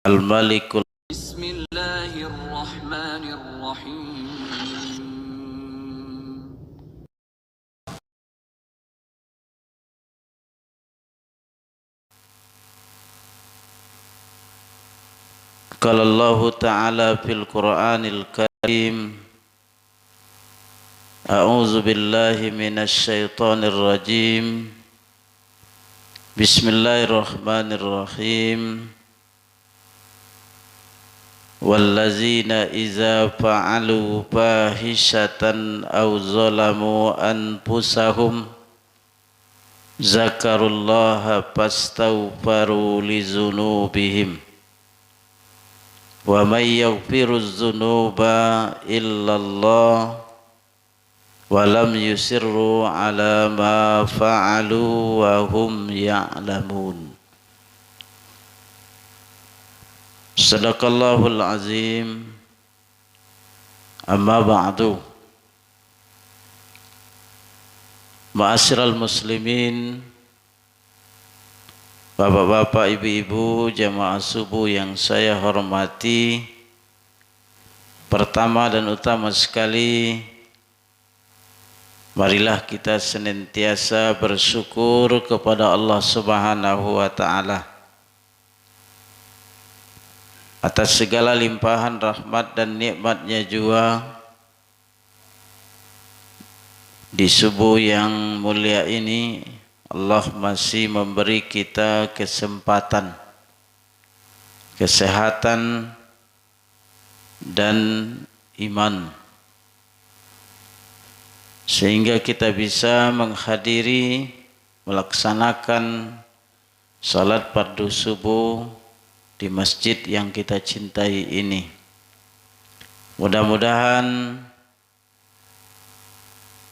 Al-Malikul. Bismillahirrahmanirrahim. Qala Allah Ta'ala fil Qur'anil Karim. A'udzu billahi minasy syaithanir rajim. Bismillahirrahmanirrahim. Wallazina idza fa'alu fahishatan aw zalamu anfusahum zakarullaha fastaghfaru lidzunubihim wa may yaghfiruz dzunuba illallah wa lam yusirru ala ma fa'alu wa hum ya'lamun. Sadaqallahul azim. Amma ba'du. Ma'asyiral muslimin, bapak-bapak, ibu-ibu, jamaah subuh yang saya hormati, pertama dan utama sekali, marilah kita senantiasa bersyukur kepada Allah Subhanahu wa Ta'ala atas segala limpahan rahmat dan nikmatnya juga. Di subuh yang mulia ini Allah masih memberi kita kesempatan, kesehatan dan iman, sehingga kita bisa menghadiri, melaksanakan salat fardu subuh di masjid yang kita cintai ini. Mudah-mudahan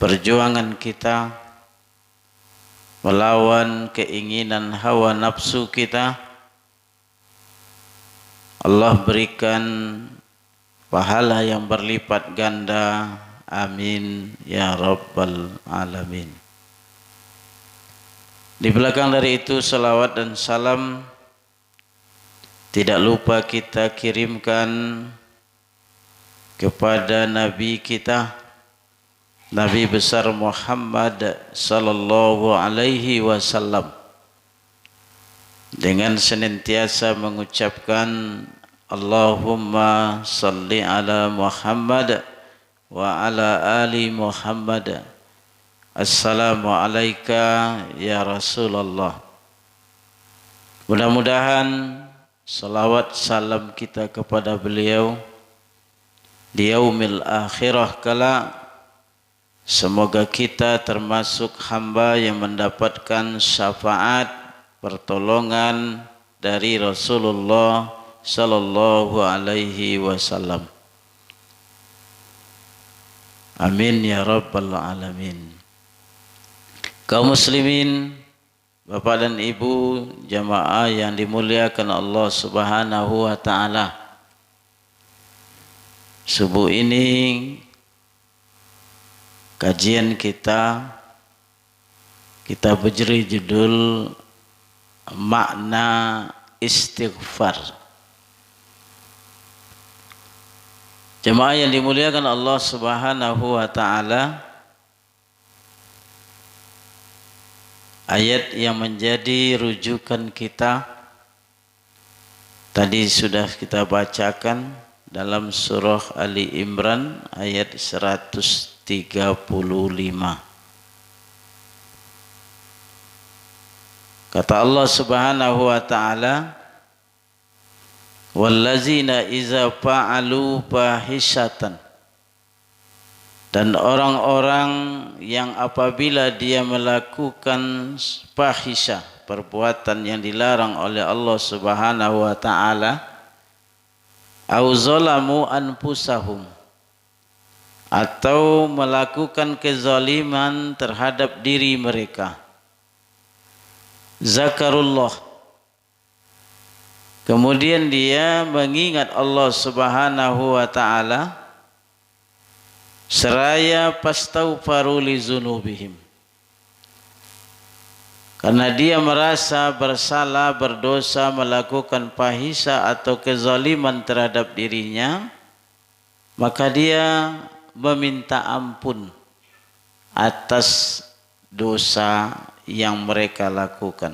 perjuangan kita melawan keinginan hawa nafsu kita, Allah berikan pahala yang berlipat ganda. Amin ya rabbal alamin. Di belakang dari itu, salawat dan salam tidak lupa kita kirimkan kepada Nabi kita, Nabi besar Muhammad sallallahu alaihi wasallam, dengan senantiasa mengucapkan Allahumma salli ala Muhammad wa ala ali Muhammad. Assalamu alayka ya Rasulullah. Mudah-mudahan salawat salam kita kepada beliau di yaumil akhirah kala, semoga kita termasuk hamba yang mendapatkan syafaat, pertolongan dari Rasulullah sallallahu alaihi wasallam. Amin ya rabbal alamin. Kaum muslimin, bapak dan ibu, jamaah yang dimuliakan Allah Subhanahu wa Ta'ala, subuh ini kajian kita beri judul makna istighfar. Jemaah yang dimuliakan Allah Subhanahu wa Ta'ala, ayat yang menjadi rujukan kita tadi sudah kita bacakan dalam surah Ali Imran ayat 135. Kata Allah Subhanahu wa Ta'ala, wallazina iza fa'alu fahishatan, dan orang-orang yang apabila dia melakukan fahisyah, perbuatan yang dilarang oleh Allah Subhanahu wa Ta'ala, au zalamu anfusahum, atau melakukan kezaliman terhadap diri mereka, zakarullah, kemudian dia mengingat Allah Subhanahu wa Ta'ala, seraya fastaghfaru li dzunubihim, karena dia merasa bersalah, berdosa, melakukan fahisha atau kezaliman terhadap dirinya, maka dia meminta ampun atas dosa yang mereka lakukan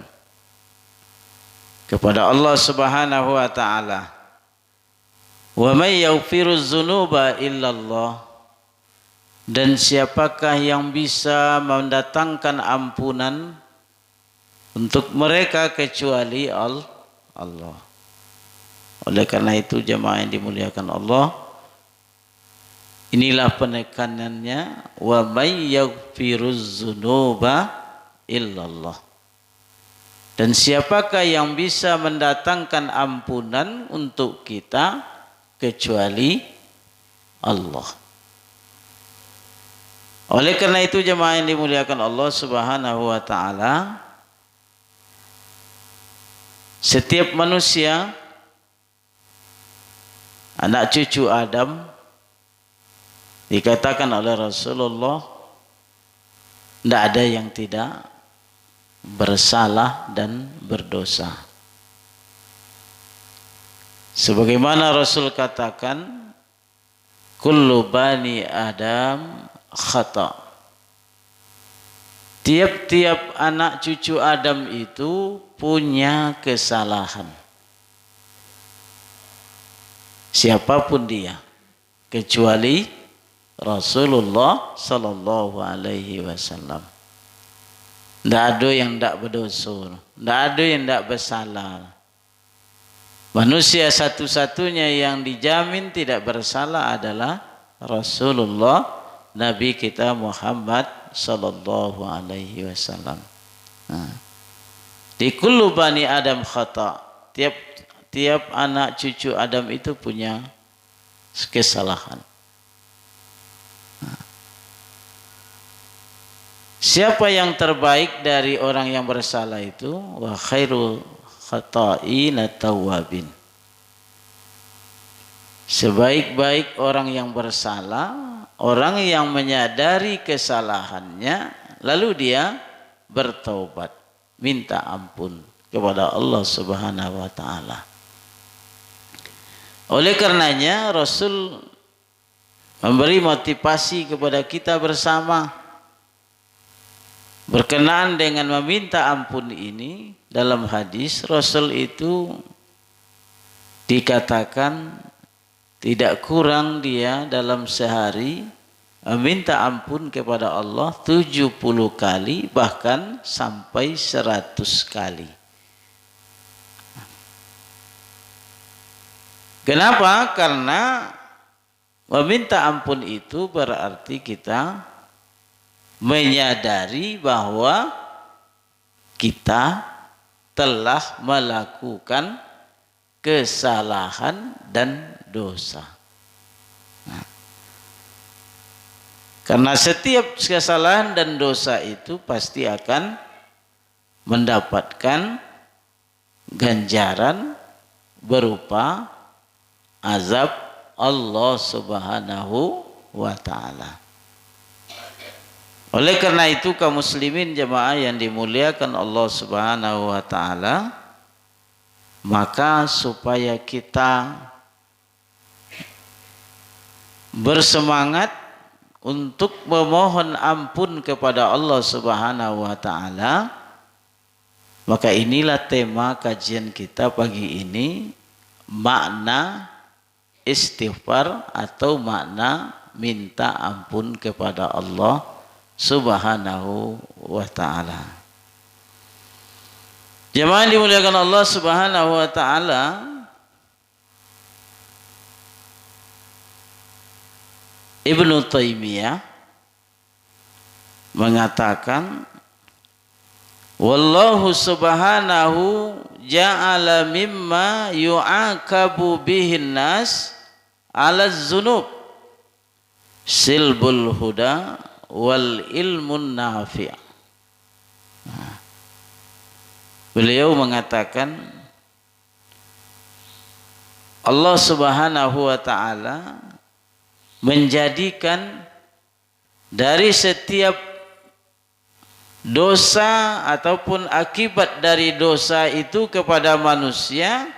kepada Allah Subhanahu wa taala. Wa may yaghfiruz dzunuba illallah, dan siapakah yang bisa mendatangkan ampunan untuk mereka kecuali Allah. Oleh karena itu jemaah yang dimuliakan Allah, inilah penekanannya, wa may yaghfiruz dzunuba illallah. Dan siapakah yang bisa mendatangkan ampunan untuk kita kecuali Allah. Oleh karena itu jemaah yang dimuliakan Allah Subhanahu wa taala, setiap manusia, anak cucu Adam, dikatakan oleh Rasulullah, tidak ada yang tidak bersalah dan berdosa. Sebagaimana Rasul katakan, kullu bani Adam khata. Tiap-tiap anak cucu Adam itu punya kesalahan. Siapapun dia, kecuali Rasulullah sallallahu alaihi wasallam. Tidak ada yang tidak berdosa, tidak ada yang tidak bersalah. Manusia satu-satunya yang dijamin tidak bersalah adalah Rasulullah, Nabi kita Muhammad sallallahu alaihi wasallam. Di kullu bani Adam khata. Tiap anak cucu Adam itu punya kesalahan. Siapa yang terbaik dari orang yang bersalah itu? Wa khairul khata'ina tawwabin. Sebaik-baik orang yang bersalah, orang yang menyadari kesalahannya, lalu dia bertaubat, minta ampun kepada Allah Subhanahu wa taala. Oleh karenanya Rasul memberi motivasi kepada kita bersama berkenaan dengan meminta ampun ini. Dalam hadis Rasul itu dikatakan tidak kurang dia dalam sehari meminta ampun kepada Allah 70 kali, bahkan sampai 100 kali. Kenapa? Karena meminta ampun itu berarti kita menyadari bahwa kita telah melakukan kesalahan dan dosa. Karena setiap kesalahan dan dosa itu pasti akan mendapatkan ganjaran berupa azab Allah Subhanahu wa taala. Oleh karena itu kaum muslimin jemaah yang dimuliakan Allah Subhanahu wa taala, maka supaya kita bersemangat untuk memohon ampun kepada Allah Subhanahu wa taala, maka inilah tema kajian kita pagi ini, makna istighfar atau makna minta ampun kepada Allah Subhanahu wa ta'ala. Jemaah dimuliakan Allah Subhanahu wa ta'ala, Ibnu Taimiyah mengatakan, wallahu subhanahu ja'ala mimma yu'akabu bihin nas ala dzunub silbul huda wal ilmun nafi'. Beliau mengatakan Allah Subhanahu wa taala menjadikan dari setiap dosa ataupun akibat dari dosa itu kepada manusia,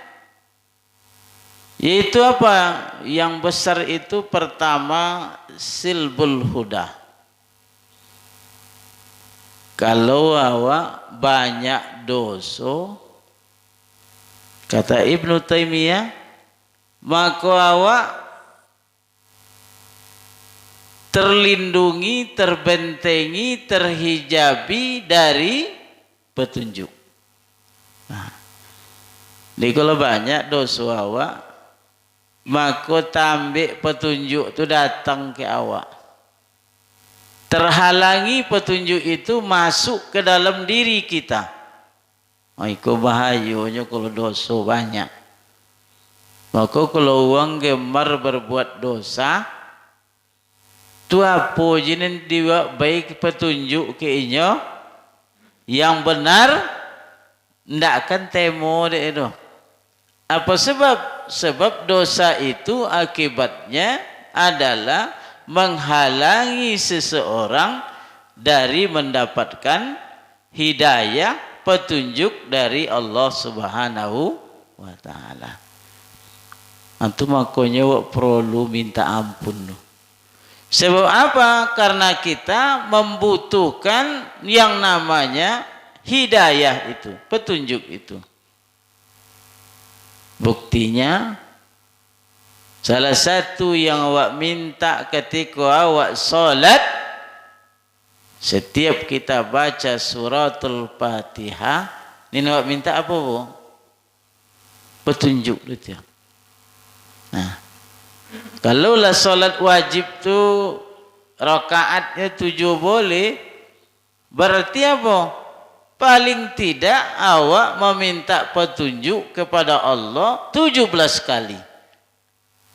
yaitu apa? Yang besar itu pertama silbul huda. Kalau awak banyak dosa, kata Ibnu Taimiyah, maka awak terlindungi, terbentengi, terhijabi dari petunjuk. Nah, jadi kalau banyak dosa awak, maka tambik petunjuk itu datang ke awak. Terhalangi petunjuk itu masuk ke dalam diri kita. Oh, itu bahayanya kalau dosa banyak. Maka kalau orang gemar berbuat dosa, tu apa jenis dia baik petunjuk ke inyo yang benar, ndak akan temo deh itu. Apa sebab? Sebab dosa itu akibatnya adalah menghalangi seseorang dari mendapatkan hidayah, petunjuk dari Allah Subhanahu wa taala. Antum makanya perlu minta ampun. Sebab apa? Karena kita membutuhkan yang namanya hidayah itu, petunjuk itu. Buktinya, salah satu yang awak minta ketika awak salat, setiap kita baca suratul Fatihah, ini awak minta apa, Bu? Petunjuk itu. Nah, kalaulah salat wajib tu rakaatnya 7 boleh, berarti apa? Paling tidak awak meminta petunjuk kepada Allah 17 kali.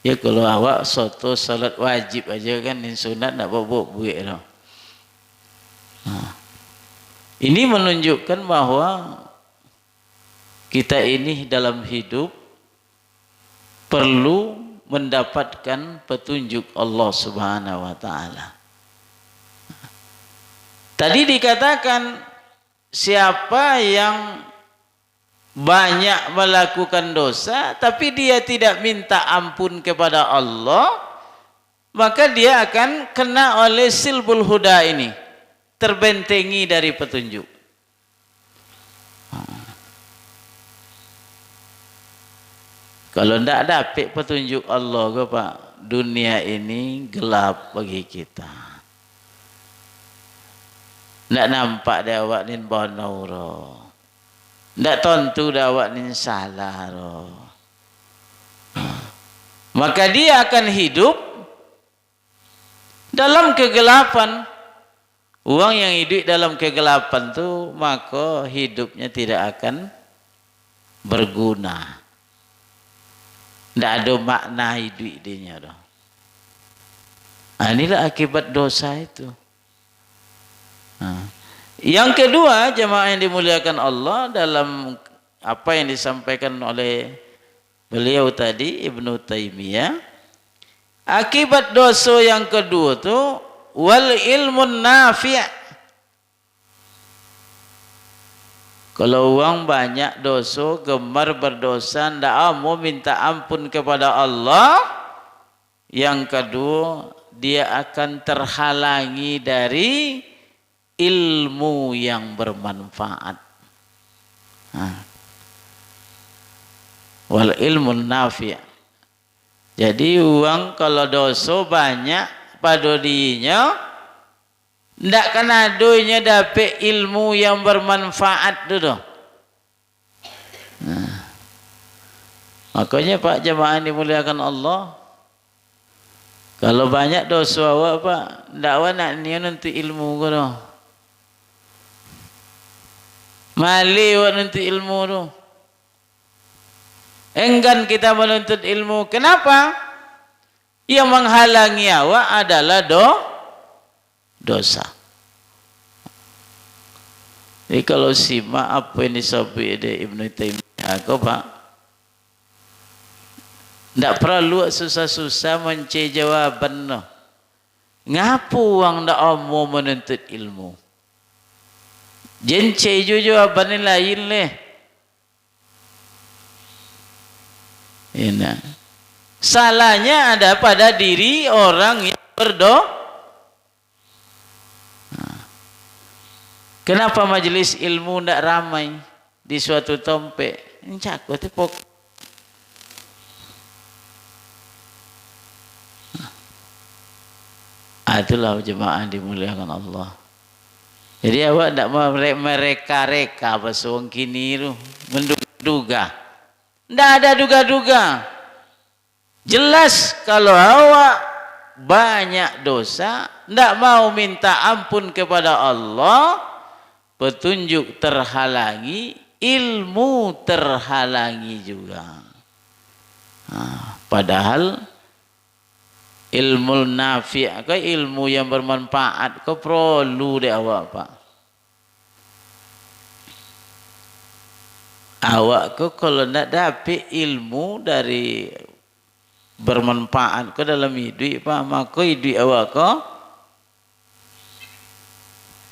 Ya kalau awak soto salat wajib aja kan, yang sunat nak bawa buik dah. Nah, ini menunjukkan bahwa kita ini dalam hidup perlu mendapatkan petunjuk Allah Subhanahu wa taala. Tadi dikatakan siapa yang banyak melakukan dosa tapi dia tidak minta ampun kepada Allah, maka dia akan kena oleh silbul huda ini, terbentengi dari petunjuk. Kalau tidak dapat petunjuk Allah ke Pak, dunia ini gelap bagi kita. Tidak nampak dia awak ni bonau roh. Tak tentu dah awak ni salah roh. Maka dia akan hidup dalam kegelapan. Orang yang hidup dalam kegelapan tu, maka hidupnya tidak akan berguna. Tak ada makna hidup dia dah. Inilah akibat dosa itu. Yang kedua, jemaah yang dimuliakan Allah, dalam apa yang disampaikan oleh beliau tadi, Ibnu Taimiyah, akibat dosa yang kedua tu wal ilmun nafi'. Kalau orang banyak dosa, gemar berdosa, ndak mau minta ampun kepada Allah, yang kedua dia akan terhalangi dari ilmu yang bermanfaat. Wal ilmun nafi'. Jadi orang kalau dosa banyak pada dirinya, ndak kena adunya dapat ilmu yang bermanfaat tu. Makanya Pak jemaah dimuliakan Allah, kalau banyak dosa awak Pak, ndak awak nak niat untuk ilmu ke dah. Mali awak nuntut ilmu tu. Enggan kita menuntut ilmu. Kenapa? Yang menghalangi awak adalah dosa. Jadi kalau simak apa yang disampaikan oleh Ibnu Taimiyah, kau Pak, tidak perlu susah-susah mencari jawaban. Ngapu orang tidak mau menuntut ilmu? Jence jujur abang lain leh. Ini. Salahnya ada pada diri orang yang berdoa. Kenapa majelis ilmu tidak ramai di suatu tempat? Ini cakap tu pok. Itulah jemaah dimuliakan Allah. Jadi awak tidak mau mereka-reka bahasa orang kini tu menduga. Tidak ada duga-duga. Jelas kalau awak banyak dosa, tidak mau minta ampun kepada Allah, petunjuk terhalangi, ilmu terhalangi juga. Padahal ilmu nafi' ke ilmu yang bermanfaat ke perlu deh awak pak. Awak ke kalau nak dapat ilmu dari bermanfaat ke dalam hidup pak, maka hidup awak ke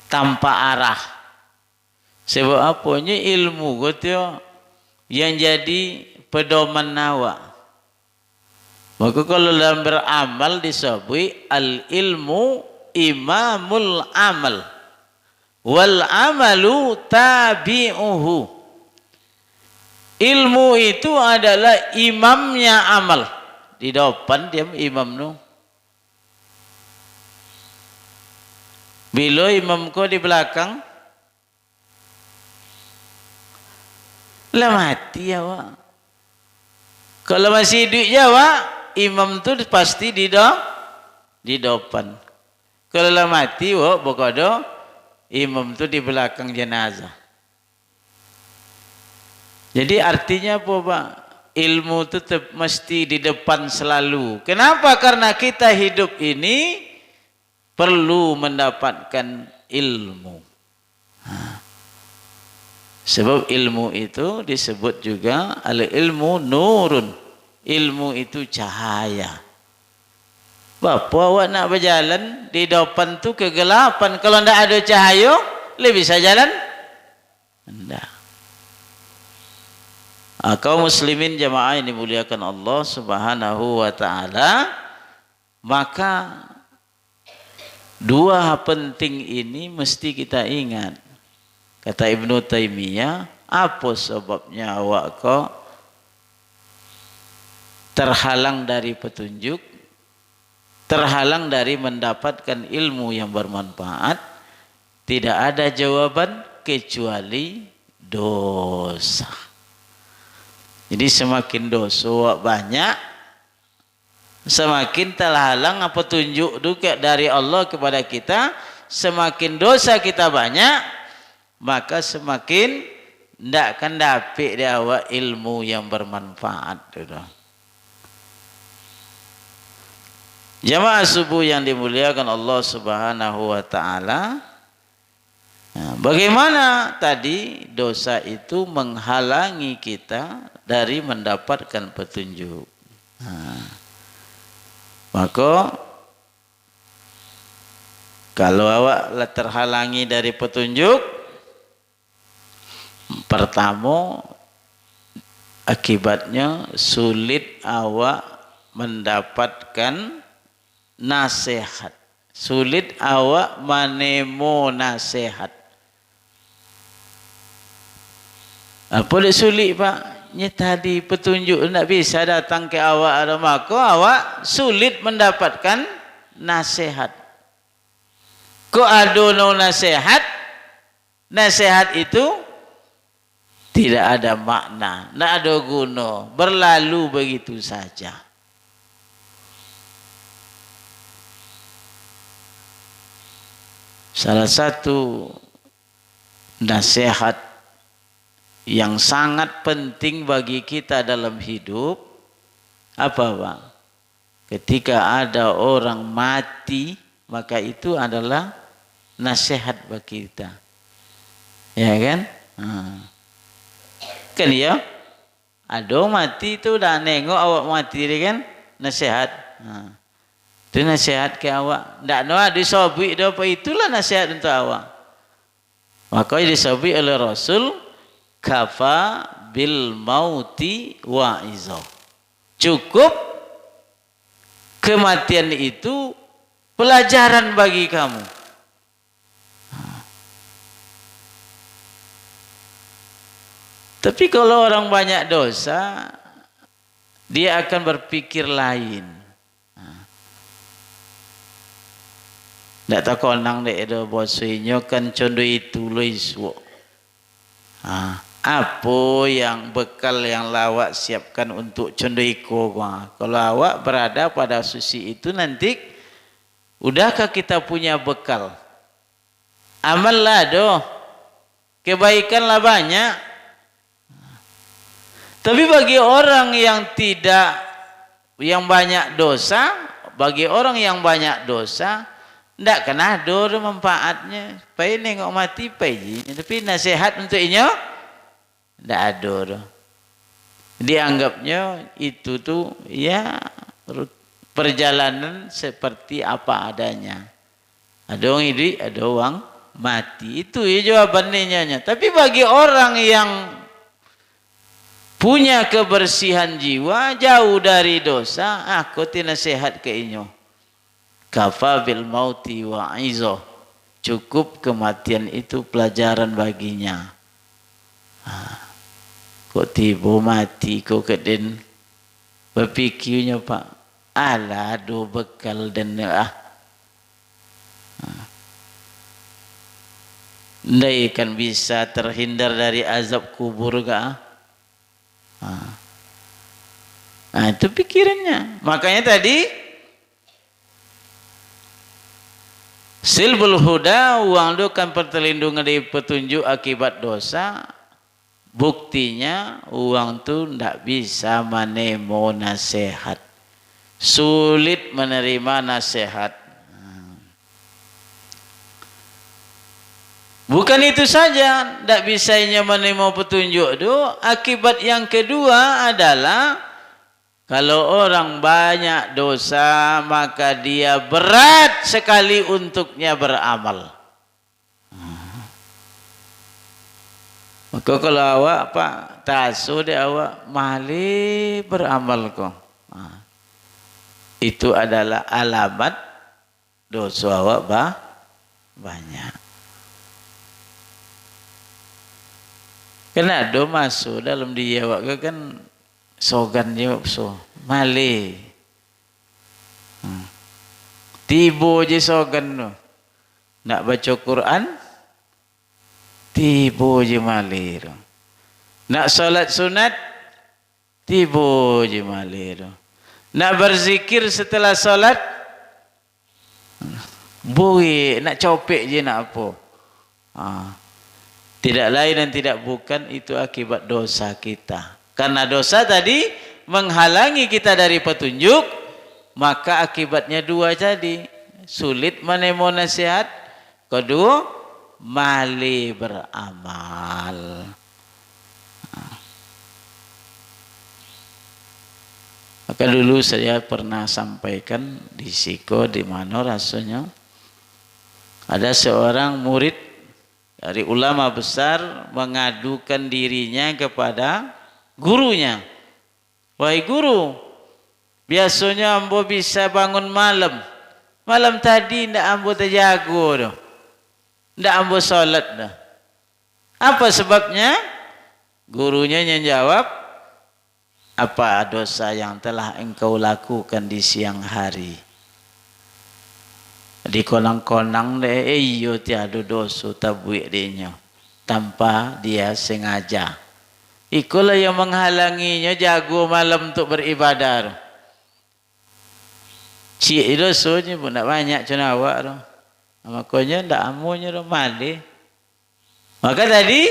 tanpa arah. Sebab apanya ilmu ke yang jadi pedoman awak. Maka kalau dalam beramal disebut al-ilmu imamul amal wal amalu tabi'uhu. Ilmu itu adalah imamnya amal. Di depan dia imam nu. Bila imam kau di belakang, lah mati awak. Kalau masih hidup awak, imam tu pasti di depan. Kalau lah mati, wah bokodo, imam tu di belakang jenazah. Jadi artinya apa pak? Ilmu tu mesti di depan selalu. Kenapa? Karena kita hidup ini perlu mendapatkan ilmu. Sebab ilmu itu disebut juga al-ilmu nurun. Ilmu itu cahaya. Bapa awak nak berjalan di depan tu kegelapan. Kalau tidak ada cahaya, lebih bisa jalan? Tidak. Kaum muslimin jamaah yang dimuliakan Allah Subhanahu wa taala, maka dua penting ini mesti kita ingat. Kata Ibnu Taimiyah, apa sebabnya awak kok terhalang dari petunjuk, terhalang dari mendapatkan ilmu yang bermanfaat? Tidak ada jawaban kecuali dosa. Jadi semakin dosa banyak, semakin terhalang petunjuk juga dari Allah kepada kita. Semakin dosa kita banyak, maka semakin tidak akan dapat dia awak ilmu yang bermanfaat. Jamaah subuh yang dimuliakan Allah Subhanahu wa taala, bagaimana tadi dosa itu menghalangi kita dari mendapatkan petunjuk. Maka kalau awak terhalangi dari petunjuk, pertama akibatnya sulit awak mendapatkan nasihat, sulit awak menemu nasihat. Apa dia sulit pak? Nya tadi petunjuk tidak bisa datang ke awak, maka awak sulit mendapatkan nasihat. Kok ada nasihat? Nasihat itu tidak ada makna, tidak ada guna, berlalu begitu saja. Salah satu nasihat yang sangat penting bagi kita dalam hidup apa pak? Ketika ada orang mati, maka itu adalah nasihat bagi kita, ya kan? Kan ya, ada mati itu dah nengok awak mati kan, nasihat. Itu nasihat ke awak. Tak ada disobik apa, itulah nasihat untuk awak. Maka disebut oleh Rasul kafa bil mauti wa'izo. Cukup kematian itu pelajaran bagi kamu. Tapi kalau orang banyak dosa, dia akan berpikir lain. Ndak tak konang dek do bosuinyo kan condo itu loiswo. Apa yang bekal yang lawak siapkan untuk condo iko? Kalau awak berada pada sisi itu nanti, udahkah kita punya bekal? Amal lah do, kebaikan lah banyak. Tapi bagi orang yang yang banyak dosa, bagi orang yang banyak dosa, ndak kena ada manfaatnya. Pai nengok mati pai, tapi nasihat untuk inyo ndak ada. Dianggapnya itu tuh ya perjalanan seperti apa adanya. Ada orang hidup, ada orang mati. Itu ya jawabannya. Tapi bagi orang yang punya kebersihan jiwa, jauh dari dosa, aku nasihat ke inyo. Kafa bil mauti wa'izo. Cukup kematian itu pelajaran baginya. Kok tiba mati kok keden berpikirnya Pak, ala do bekal dan ndai kan bisa terhindar dari azab kubur ga? Itu pikirannya. Makanya tadi silbul huda, uang itu kan perlindungan dari petunjuk akibat dosa. Buktinya uang itu tidak bisa menemo nasihat, sulit menerima nasihat. Bukan itu saja, tidak bisanya menerima petunjuk itu. Akibat yang kedua adalah kalau orang banyak dosa, maka dia berat sekali untuknya beramal. Maka kalau awak Pak tasu dia awak mali beramal kok. Itu adalah alamat dosa awak banyak. Kena do masuk dalam dia awak kan sogan dia so mali. Tibo je sogan no. Nak baca Quran tibo je malir. Nak salat sunat tibo je malir. Nak berzikir setelah salat bui, nak copek je nak apa. Tidak lain dan tidak bukan itu akibat dosa kita. Karena dosa tadi menghalangi kita dari petunjuk, maka akibatnya dua jadi. Sulit menemu nasihat, kedua mali beramal. Maka dulu saya pernah sampaikan di Siko, di mana rasanya ada seorang murid dari ulama besar mengadukan dirinya kepada gurunya. Wahai guru, biasanya ambo bisa bangun malam. Malam tadi ndak ambo terjaga dah. Ndak ambo salat dah. Apa sebabnya? Gurunya yang jawab, apa dosa yang telah engkau lakukan di siang hari? Di konang-konang deh, iyo tiada dosa tabuik dia tanpa dia sengaja. Ikulah yang menghalanginya jago malam untuk beribadah. Cik dosanya pun tak banyak cina awak tu. Makanya tak amunya tu mali. Maka tadi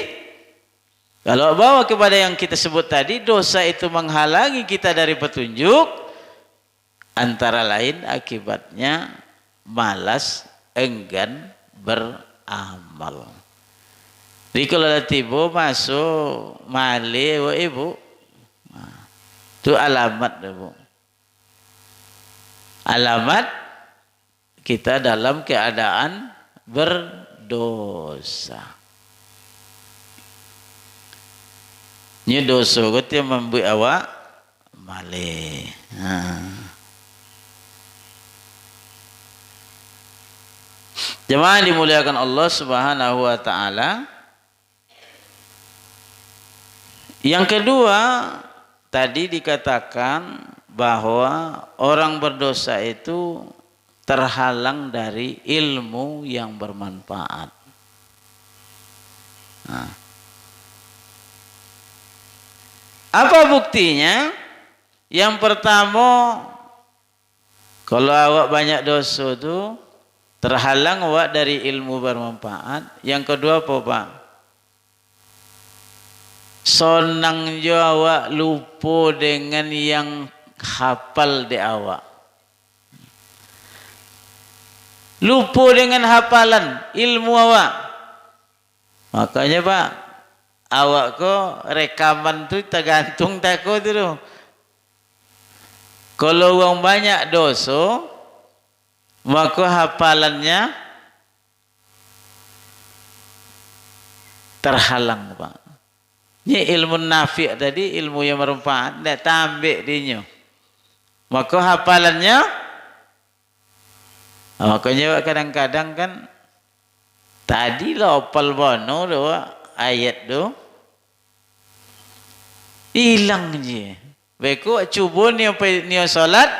kalau bawa kepada yang kita sebut tadi, dosa itu menghalangi kita dari petunjuk, antara lain akibatnya malas, enggan beramal. Jadi kalau tiba masuk mali wa ibu, itu alamat ibu. Alamat kita dalam keadaan berdosa. Nya dosa ko dia membuat awak malih. Jemaah dimuliakan Allah Subhanahu wa taala. Yang kedua, tadi dikatakan bahwa orang berdosa itu terhalang dari ilmu yang bermanfaat. Nah, apa buktinya? Yang pertama, kalau awak banyak dosa itu terhalang awak dari ilmu bermanfaat. Yang kedua apa, Pak? Sonang jo awak lupa dengan yang hafal di awak. Lupa dengan hafalan ilmu awak. Makanya Pak, awak kok rekaman tu tergantung takut tu. Kalau orang banyak dosa, maka hafalannya terhalang Pak. Ini ilmu nafi' tadi, ilmu yang bermanfaat, tidak tambah dinya. Maka hafalannya, makanya kadang-kadang kan, tadi lah hafal bono tu ayat tu, hilang je. Beku cuba ni solat,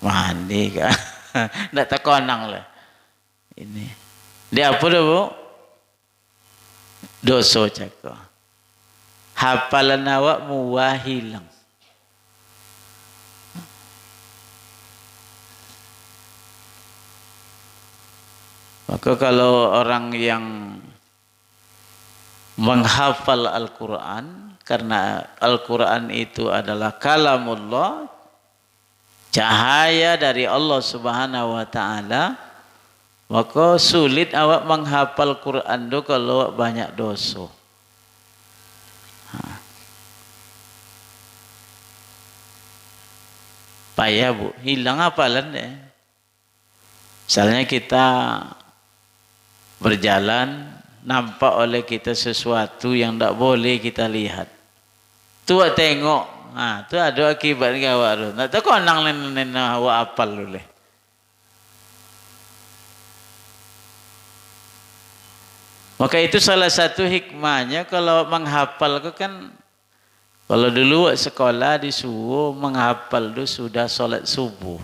mandi kan, tidak terkonang lah. Ini, dia apa tu Bu? Dosa cakap. Hafalan awak muah hilang. Maka kalau orang yang menghafal Al-Quran, karena Al-Quran itu adalah kalamullah, cahaya dari Allah Subhanahu wa taala, maka sulit awak menghafal Quran tu kalau awak banyak dosa. Payah Bu, hilang hafalan deh. Misalnya kita berjalan, nampak oleh kita sesuatu yang tak boleh kita lihat. Tu awak tengok, tu ada akibat ke awak tu. Tak tahu konang nena awak hafal dulu. Maka itu salah satu hikmahnya kalau menghafal itu kan, kalau dulu sekolah disuruh menghafal itu sudah solat subuh.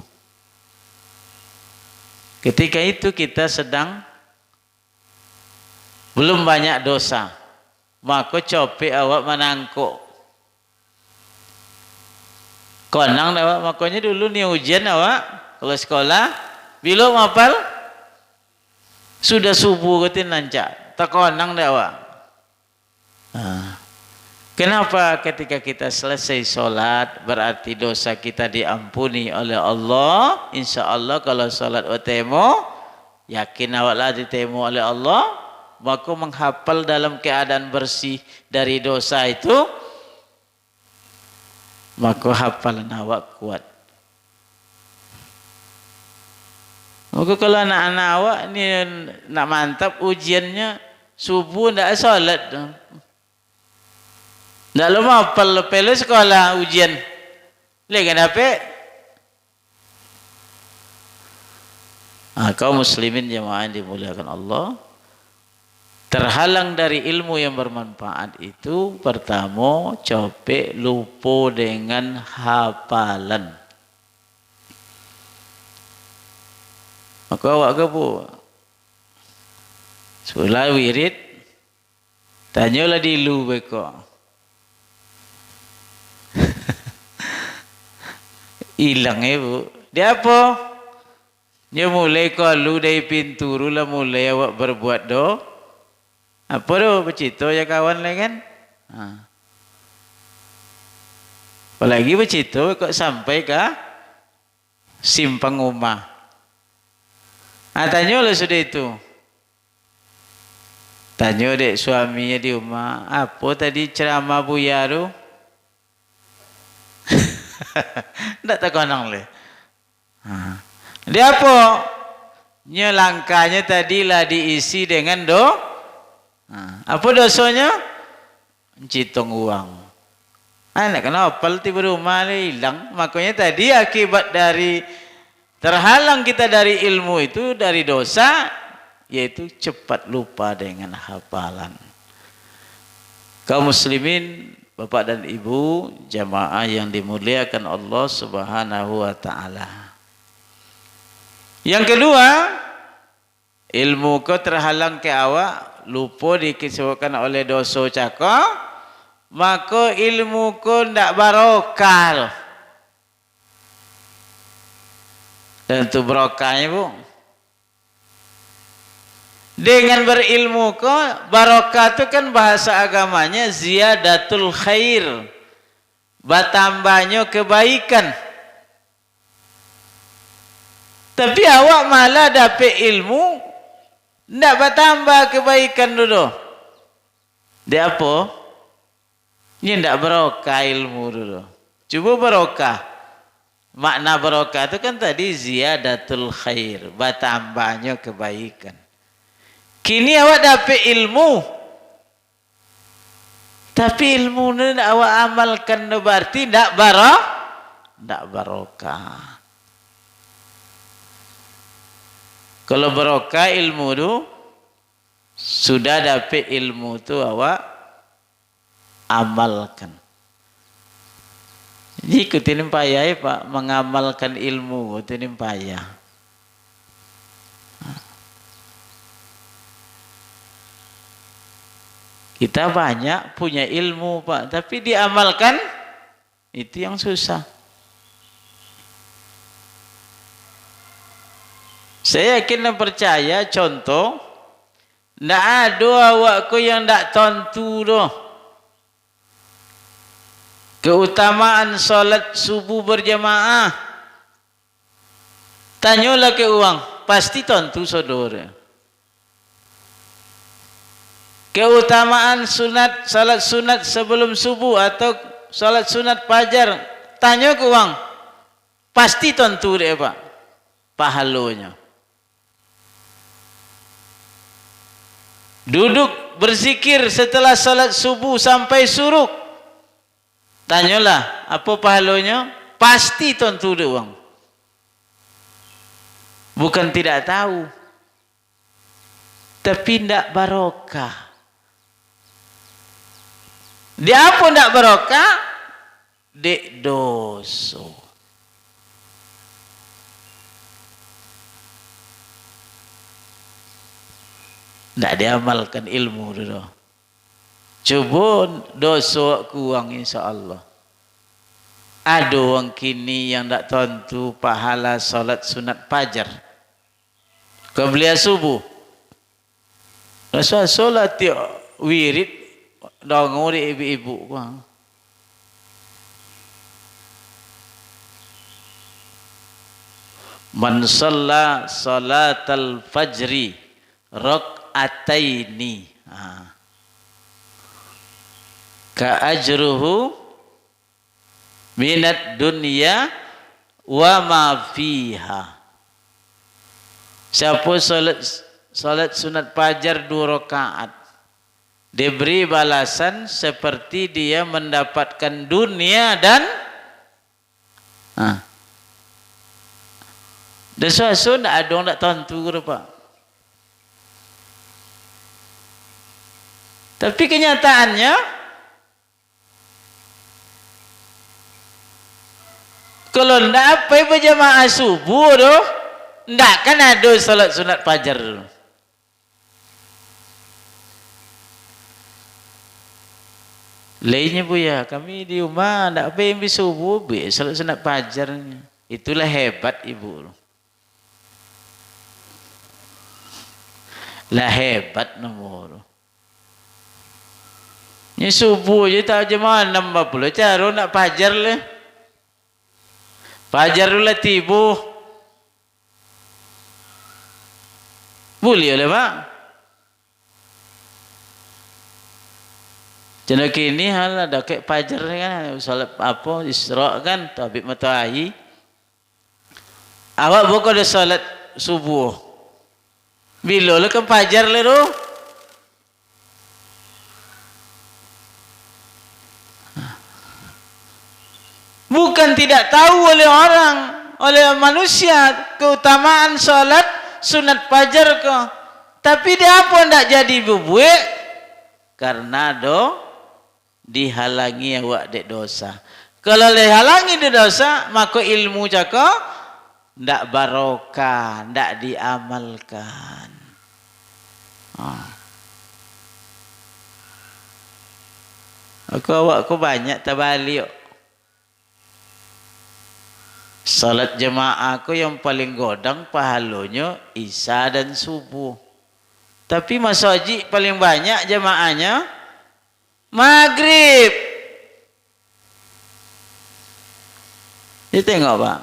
Ketika itu kita sedang belum banyak dosa, maka cope awak menangkuk. Konang awak, makanya dulu ni ujian awak kalau sekolah, bila menghafal sudah subuh ketin nancak. Tak konang dah awak. Kenapa ketika kita selesai solat berarti dosa kita diampuni oleh Allah? Insya Allah kalau solat watemo, yakin awak lah ditemu oleh Allah, maka menghafal dalam keadaan bersih dari dosa itu, maka hafalan awak kuat. Maka kalau anak-anak awak ni nak mantap ujiannya, subuh ndak solat. Ndak lama hafal pelu sekolah ujian. Le kenapa? Kaum muslimin jemaah yang dimuliakan Allah, terhalang dari ilmu yang bermanfaat itu pertama cope lupa dengan hafalan. Maka awak ke Bu? Sekolah wirid, tanyalah dulu beko. Hilang Bu. Dia apa? Dia mulai kalau dari pintu rula mulai awak berbuat do. Apa do? Bercita ya kawan lah kan? Apalagi bercita kok sampai ke simpang rumah. Tanyalah sudah itu. Tanya dek suaminya di rumah, apa tadi ceramah Buya tu? Tak terkonang le. Dia apa? Nya langkahnya tadi lah diisi dengan do. Apa dosanya? Citong uang. Anak kenapa tiba rumah hilang? Makanya tadi akibat dari terhalang kita dari ilmu itu, dari dosa, yaitu cepat lupa dengan hafalan. Kaum muslimin, Bapak dan Ibu, jamaah yang dimuliakan Allah Subhanahu wa taala. Yang kedua, ilmu kau terhalang ke awak, lupa dikisahkan oleh dosa cakap, maka ilmu kau ndak barokah. Dan itu barokahnya, Bu. Dengan berilmu kau, barokah itu kan bahasa agamanya ziyadatul khair, bertambahnya kebaikan. Tapi awak malah dapat ilmu, tidak bertambah kebaikan dulu. Dia apa? Ini tidak barokah ilmu dulu. Cuba barokah. Makna barokah itu kan tadi ziyadatul khair, bertambahnya kebaikan. Kini awak dapat ilmu, tapi ilmu ini awak amalkan berarti tidak barokah. Kalau barokah ilmu itu, sudah dapat ilmu itu awak amalkan. Jadi ikutin payah ya Pak, mengamalkan ilmu itu payah. Kita banyak punya ilmu Pak, tapi diamalkan itu yang susah. Saya yakin dan percaya, contoh, tidak ada awakku yang tidak tentu doh. Keutamaan solat subuh berjamaah. Tanyalah ke uang, pasti tentu saudara. Keutamaan salat sunat sebelum subuh atau salat sunat fajar, tanya ke uang, pasti tentu deh Pak, pahalanya. Duduk berzikir setelah salat subuh sampai suruk, tanyalah apa pahalanya, pasti tentu deh uang. Bukan tidak tahu, tapi tidak barokah. Dia apa tidak barokah? Dek dosa. Tidak diamalkan ilmu dulu. Coba dosa kurang insya Allah. Ada orang kini yang tidak tentu pahala solat sunat fajar. Kebelia subuh. Rasa solat wirid. Dongor ibu-ibu bang. Man shalla salatal fajri rak'ataini ka ajruhu minad dunya wa ma fiha. Siapa salat sunat fajar 2 rakaat, diberi balasan seperti dia mendapatkan dunia dan sesuatu tidak ada orang tak tentu Pak. Tapi kenyataannya kalau tidak apa berjamaah subuh doh, tidak kan ada salat sunat fajar dulu. Lainnya Bu ya, kami di rumah tidak apa yang bisa subuh, salat sunat fajar. Itulah hebat Ibu. Lah hebat nomor. Ini subuh je tahu je mana 60 cara nak fajar le. Fajar dulu tibu. Boleh le Pak. Jadi kini hal ada kayak fajar kan, salat apa Isra kan, tabib matahari. Awak bukan ada salat subuh. Bila lah kan fajar le tu. bukan tidak tahu oleh orang, oleh manusia keutamaan salat sunat fajar kok. Tapi dia apa ndak jadi bubuik? Karena dihalangi awak dek dosa. Kalau dihalangi dek dosa, maka ilmu cakap ndak barokah, ndak diamalkan. Aku banyak terbalik. Salat jemaah aku yang paling godang pahalanya Isya dan subuh. Tapi masjid paling banyak jemaahnya maghrib. Dia tengok Pak.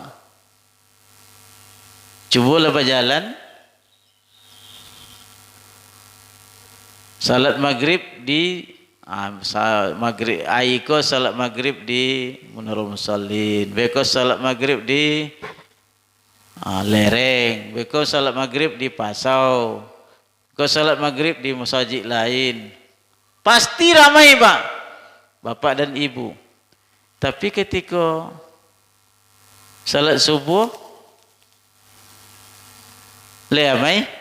Cuba lepas jalan. Salat maghrib di maghrib aiko salat maghrib di Munarul Musallin, beko salat maghrib di lereng, beko salat maghrib di Pasau, beko salat maghrib di masjid lain. Pasti ramai Pak, bapak dan ibu. Tapi ketika salat subuh ramai.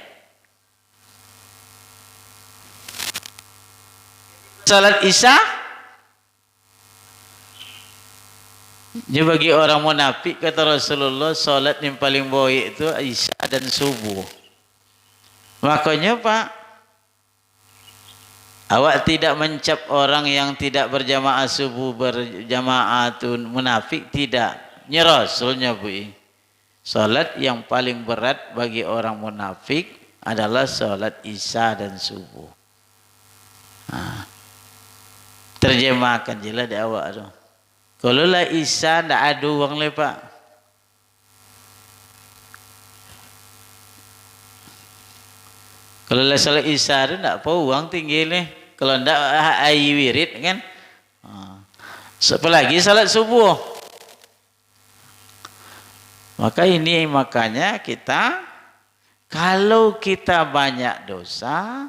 Salat Isya dia bagi orang munafik, kata Rasulullah, salat yang paling baik itu Isya dan subuh. Makanya Pak, awak tidak mencap orang yang tidak berjamaah subuh berjamaah itu munafik, tidak. Nya Rasulnya Bu, salat yang paling berat bagi orang munafik adalah salat Isya dan subuh. Terjemahkan jelas di awak tu. Kalau lah Isya ndak ada uang le Pak. Kalau lah salat Isya tu ndak apa uang tinggi le. Kalau ndak ai wirid kan. Apalagi salat subuh. Makanya kita kalau kita banyak dosa,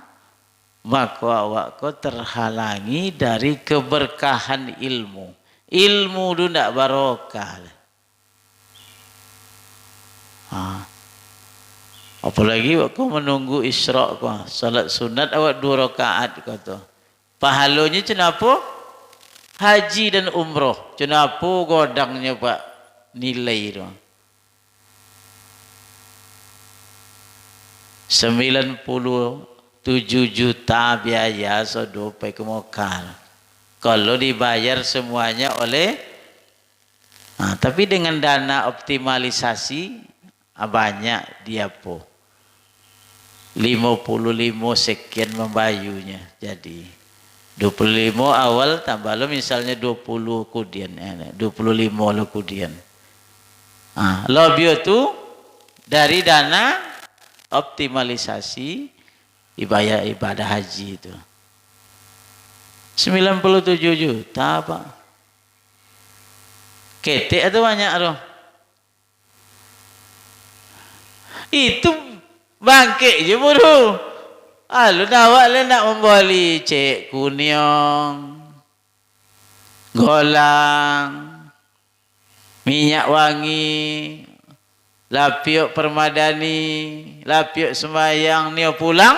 maka awak kau terhalangi dari keberkahan ilmu. Ilmu itu tidak barokah. Apalagi awak kau menunggu isyraq kau. Salat sunat awak 2 rakaat kau tu. Pahalanya kenapa? Haji dan umroh. Kenapa godangnya Pak nilai itu? 97 juta biaya sampai ke Mekah. Kalau dibayar semuanya oleh tapi dengan dana optimalisasi banyak dia po 55 sekian membayunya. Jadi 25 awal tambah lo misalnya 20 kemudian 25 lo kemudian. Lebih itu dari dana optimalisasi ibadah haji itu 97 juta Pak. Ketek atau banyak loh. Itu bangkit je bodoh. Lu nawak le nak membeli cek kuniong, golang, minyak wangi, lapiok permadani, lapiok sembayang, ni pulang.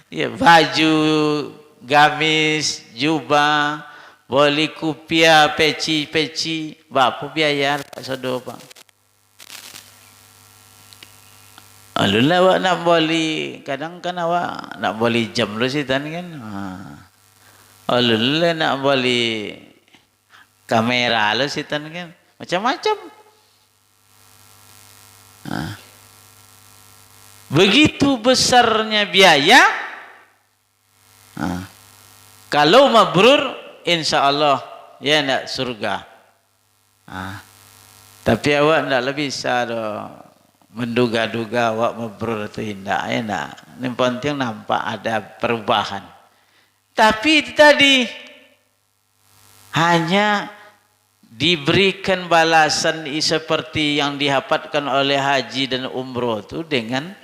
Ya, baju, gamis, jubah, boli kupia, peci, berapa biaya Pak Sodo Pak? Alulah awak nak boli, kadang kan awak nak boli jam lu sitan kan. Alulah nak boli kamera lu sitan kan. Macam-macam. Begitu besarnya biaya. Kalau mabrur, insya Allah ya nak surga. Tapi awak tidak bisa menduga-duga awak mabrur itu tidak. Ya nak. Yang penting nampak ada perubahan. Tapi itu tadi hanya diberikan balasan seperti yang didapatkan oleh haji dan umroh itu dengan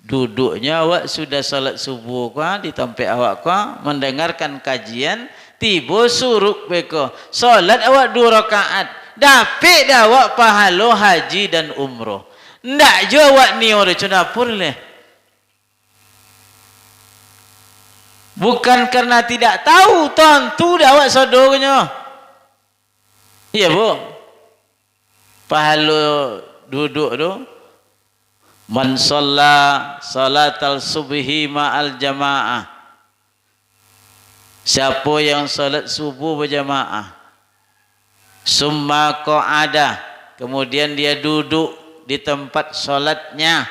duduknya awak sudah salat subuh di tempat awak mendengarkan kajian, tiba suruk beko solat awak 2 rakaat dapat dah awak pahala haji dan umroh. Ndak je awak ni orang dapur leh. Bukan karena tidak tahu, tentu dah awak sodornya. Iya bu. Pahala duduk tu. Man shalla salatal subhi ma'al jamaah. Siapa yang salat subuh berjamaah. Summa qa'ada. Kemudian dia duduk di tempat salatnya.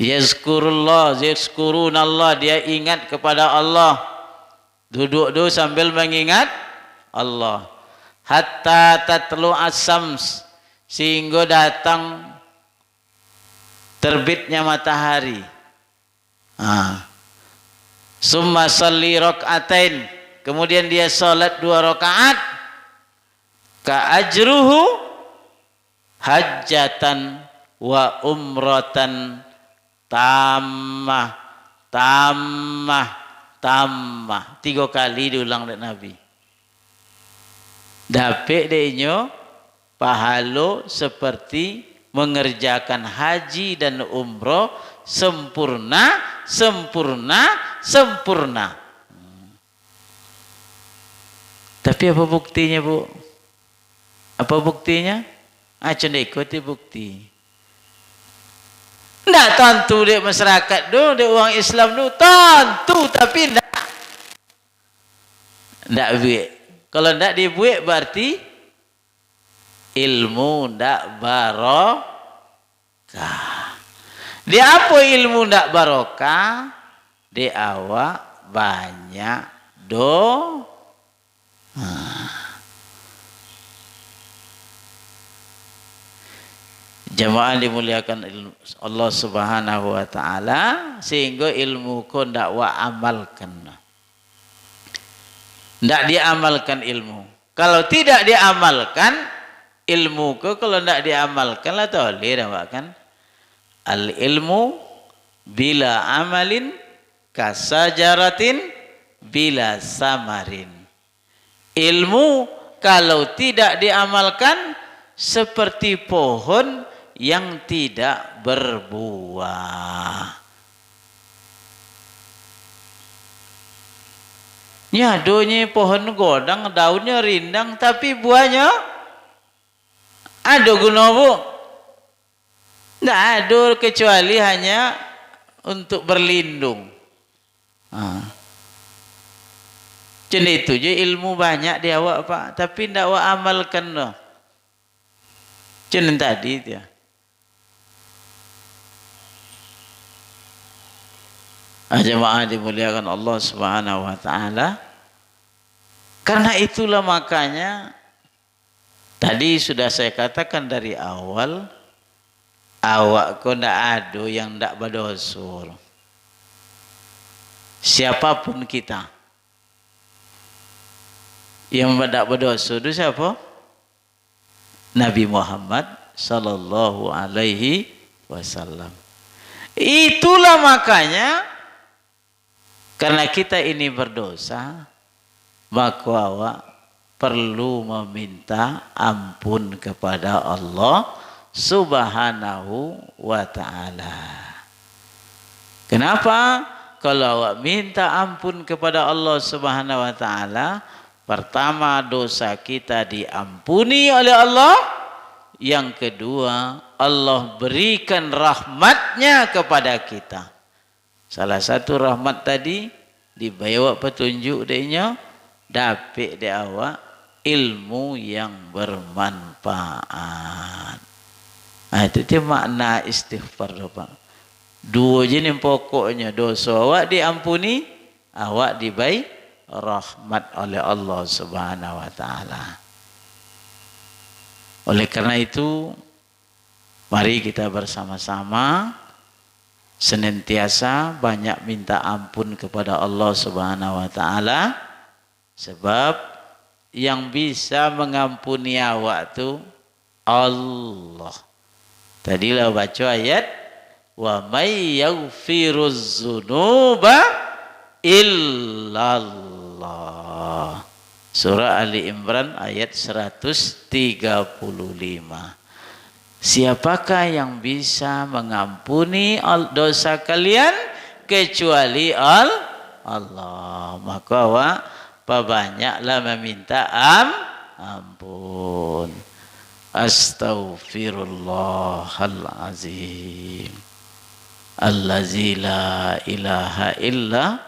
Yazkurunallah, dia ingat kepada Allah. Duduk tu sambil mengingat Allah. Hatta tatlu as-sams, sehingga datang terbitnya matahari. Summa salli rak'atain, kemudian dia salat 2 rakaat. Ka ajruhu hajjatan wa umratan tammah 3 kali diulang oleh Nabi. Dapat denyo pahala seperti mengerjakan haji dan umroh sempurna. Tapi apa buktinya bu? Apa buktinya? Cuma ikuti bukti. Ndak tentu dek masyarakat tu, dek orang Islam tu tentu, tapi ndak buat. Kalau ndak dibuat berarti ilmu ndak barokah. Dia apa ilmu ndak barokah? Dia awak banyak Jamaah dimuliakan Allah Subhanahu wa taala, sehingga ilmu ku ndak wa amalkan. Ndak diamalkan ilmu. Kalau tidak diamalkan ilmu ku, kalau ndak diamalkan lah toleh dah kan. Al ilmu bila amalin kasajaratin bila samarin. Ilmu kalau tidak diamalkan seperti pohon yang tidak berbuah. Nyadonya pohon godang, daunnya rindang, tapi buahnya ada guna bu? Tidak ada, kecuali hanya untuk berlindung. Jadi itu je ilmu banyak di awak pak, tapi tidak awak amalkan loh. Jadi tadi dia. Jemaah dimuliakan Allah Subhanahu wa taala. Karena itulah makanya tadi sudah saya katakan dari awal, awak kau ndak ada yang ndak berdosa. Siapapun kita yang ndak berdosa itu siapa? Nabi Muhammad sallallahu alaihi wasallam. Itulah makanya karena kita ini berdosa, maka awak perlu meminta ampun kepada Allah Subhanahu wa ta'ala. Kenapa? Kalau awak minta ampun kepada Allah Subhanahu wa ta'ala, pertama dosa kita diampuni oleh Allah. Yang kedua, Allah berikan rahmatnya kepada kita. Salah satu rahmat tadi dibawa petunjuk dia, dapat dia awak ilmu yang bermanfaat. Itu dia makna istighfar Pak. 2 jenis pokoknya, dosa awak diampuni, awak dibai rahmat oleh Allah Subhanahu wa taala. Oleh karena itu, mari kita bersama-sama senantiasa banyak minta ampun kepada Allah Subhanahu wa taala, sebab yang bisa mengampuni awak tu Allah. Tadilah baca ayat wa may yaghfiruz dzunuba illallah. Surah Ali Imran ayat 135. Siapakah yang bisa mengampuni dosa kalian kecuali Allah. Maka banyaklah meminta ampun. Astaghfirullahalazim allazi la ilaha illa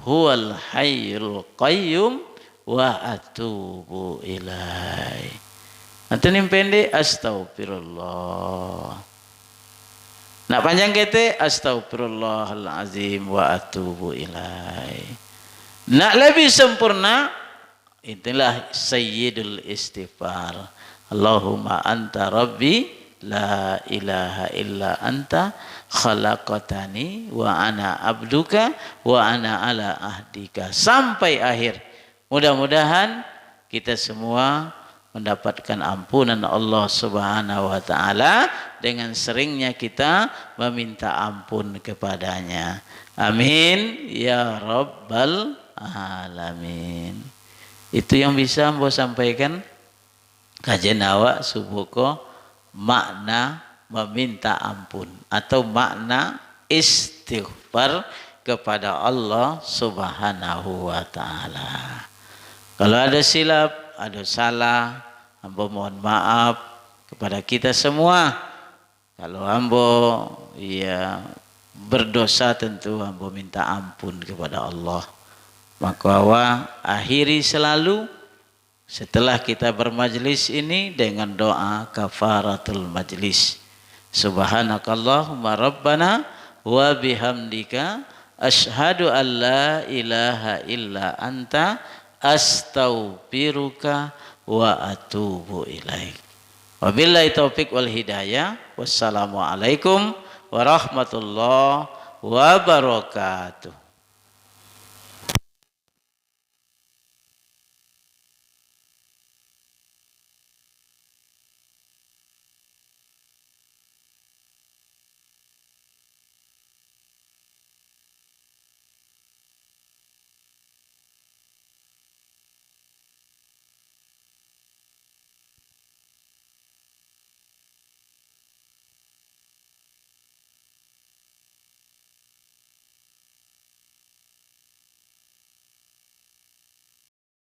huwal hayyul qayyum wa atubu ilaih. Nanti pendek astagfirullah. Nak panjang kete astagfirullahalazim wa atubu ilaih. Nak lebih sempurna itulah sayyidul istighfar. Allahumma anta rabbi la ilaha illa anta khalaqatani wa ana abduka wa ana ala ahdika sampai akhir. Mudah-mudahan kita semua mendapatkan ampunan Allah Subhanahu wa taala dengan seringnya kita meminta ampun kepadanya. Amin ya rabbal alamin. Itu yang bisa Mbok sampaikan kajian awak subuhko makna meminta ampun atau makna istighfar kepada Allah Subhanahu wa taala. Kalau ada silap, ada salah, ambo mohon maaf kepada kita semua. Kalau ambo berdosa tentu ambo minta ampun kepada Allah. Maka akhiri selalu setelah kita bermajlis ini dengan doa kafaratul majlis. Subhanakallahumma rabbana wa bihamdika asyhadu an la ilaha illa anta astaghfiruka wa atubu ilaik. Wabillahi taufik wal hidayah. Wassalamualaikum warahmatullahi wabarakatuh.